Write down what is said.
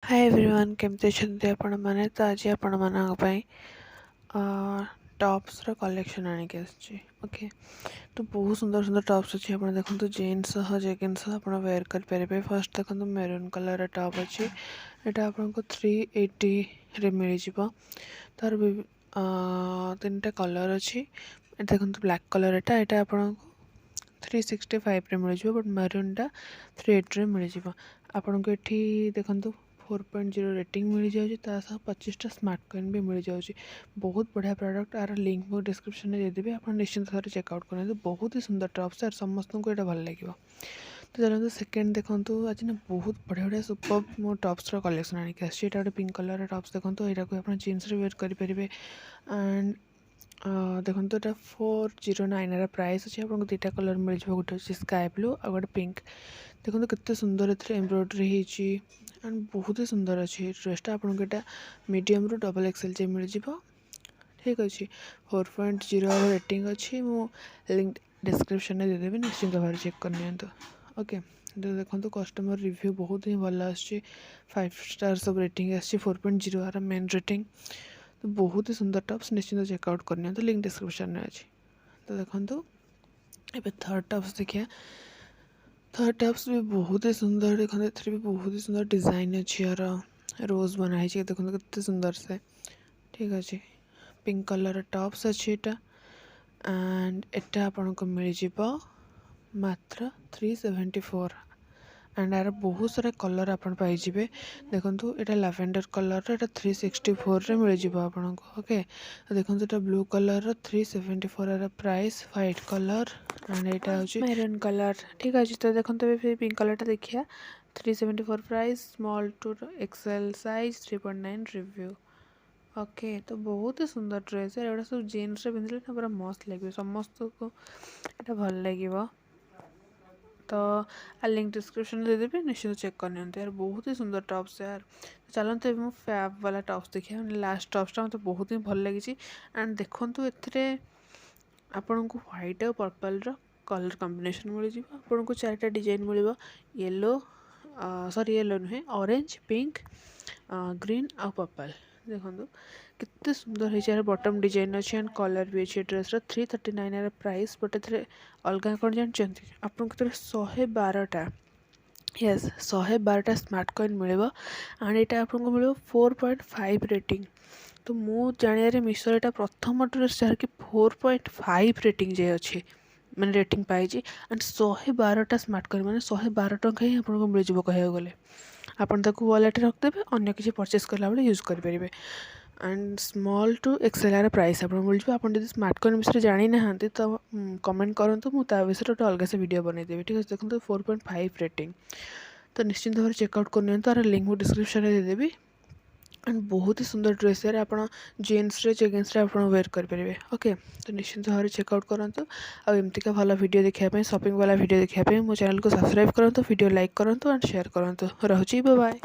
Hi everyone केमती अच्छे आपण मैंने तो आज आपण मानी टॉप्स रो कलेक्शन आणिक ओके। तो बहुत सुंदर सुंदर टॉप्स अच्छे आप देखो जीन्स जेगिन्स आप वेयर करेंगे। फर्स्ट देखो मेरून कलर टॉप अच्छी यहाँ आपको 380 रे मिल जाव। तार तीन टा कलर अच्छी देखो ब्लैक कलर यहाँ आपको 365 रे मिल जाव बट मेरून टा 380 रे मिल जाव। आपको ये देखो 4.0 रेटिंग मिल जाऊँगी 25टा स्मार्ट कॉइन भी मिल जाऊँगी। बहुत बढ़िया प्रोडक्ट यार लिंक मुझे डिस्क्रिप्शन में देदेवी आप निश्चिंत थे चेकआउट करेंगे। बहुत ही सुंदर टॉप्स यार समस्त को ये भल लगे। तो चलते सेकेंड देखो आज ना बहुत बढ़िया बढ़िया सुपर मो टॉप्स कलेक्शन आणिक गोटे पिंक कलर टॉप्स देखो यहाँ आप जीन्स वेयर करेंगे। एंड देखो यहाँ 409 प्राइस अच्छे आपको दुटा कलर मिल जाए गोटे अच्छे स्काई ब्लू आ गए पिंक। देखो केते सुंदर एम्ब्रॉयडरी होती एंड बहुत ही सुंदर अच्छे ड्रेसटा आपको यहाँ मीडियम रू डबल एक्सएल जाए मिल जाव। ठीक अच्छे 4.0 रेटिंग अच्छी मु लिंक डिस्क्रिप्शन में देदेवी निश्चिंत भाव चेक करनी। ओके तो देखो कस्टमर रिव्यू बहुत ही भल आसी 5 स्टार सब रेटिंग आसी 4.0 आर मेन रेटिंग। तो बहुत ही सुंदर टॉप्स निश्चिंत चेकआउट करनी लिंक डिस्क्रिप्शन में अच्छी। तो देखो ये थर्ड टॉप्स देखिए। थर्ड टॉप्स भी बहुत ही सुंदर देखो भी बहुत ही सुंदर डिजाइन अच्छी यार रोज बनाई देखो कितने सुंदर से। ठीक अच्छे पिंक कलर टॉप्स अच्छी एटा एंड एटा आपको मिल जाव मात्र 374 एंड यार बहुत सारा कलर आप पाइबे। देखो यहाँ लैवेंडर कलर एटा 364 रे मिल जाव आपको। ओके देखो यहाँ ब्लू कलर 374 यार प्राइस व्हाइट कलर एंड यहाँ हूँ मेरून कलर। ठीक अच्छे तो देखो पिंक कलर देखिए 374 price small to XL size 3.9 review. Okay तो बहुत ही सुंदर ड्रेस है एटा सब जीन्स रे पिंधले ना पूरा मस्त लगे समस्त को ये भल लगे। तो लिंक डिस्क्रिप्शन में देदेवी निश्चित चेक करनी यार बहुत ही सुंदर टॉप्स है यार। चलते मुझे फैब वाला टॉप्स देखिए लास्ट टॉप्सटा मतलब बहुत ही भल लगी। एंड देखो आपन को व्हाइट और पर्पल कलर कॉम्बिनेशन मिल जाव। आपन को 4टा डिजाइन मिल येलो सॉरी येलो नुहे ऑरेंज पिंक ग्रीन आ पर्पल। देखो कितने सुंदर है बॉटम डिजाइन अच्छे एंड कलर भी अच्छे ड्रेस 339 प्राइस बट ए अलग कौन जानते आपको 112टा यस 112टा स्मार्ट कॉइन मिल एंड यहाँ आपको मिल 4.5 रेटिंग। तो मु जानिया मिशो यहाँ प्रथम ड्रेस जहाँकि 4.5 रेटिंग जाए अच्छे मैंने रेटिंग पाई एंड 112टा स्मार्ट कॉइन मैंने 112 टंका ही आपको मिल जाव कह गले आपन ताको वॉलेट रखदेवे अन्य किसी परचेस कला बेले यूज करेंगे। And small to XL price आपको मिल जाए। आप स्मार्ट कॉइन विषय जानी ना तो कमेंट करूँ मुझे विषय गोटे अलग से वीडियो बनईदेवी। ठीक है देखो 4.5 रेटिंग। तो निश्चिंत भाव चेकआउट करनी तार लिंक मुझे डिस्क्रिप्शन में देदेवी एंड बहुत ही सुंदर ड्रेस है आप जीन्स जेगिन्स आप वेयर करेंगे। ओके तो निश्चिंत भाव चेकआउट करूँ आमतीका भल वीडियो देखापी शॉपिंग वाला वीडियो देखापी मो चैनल को सब्सक्राइब करूँ वीडियो लाइक करूँ एंड शेयर करूँ। रोचे बाय।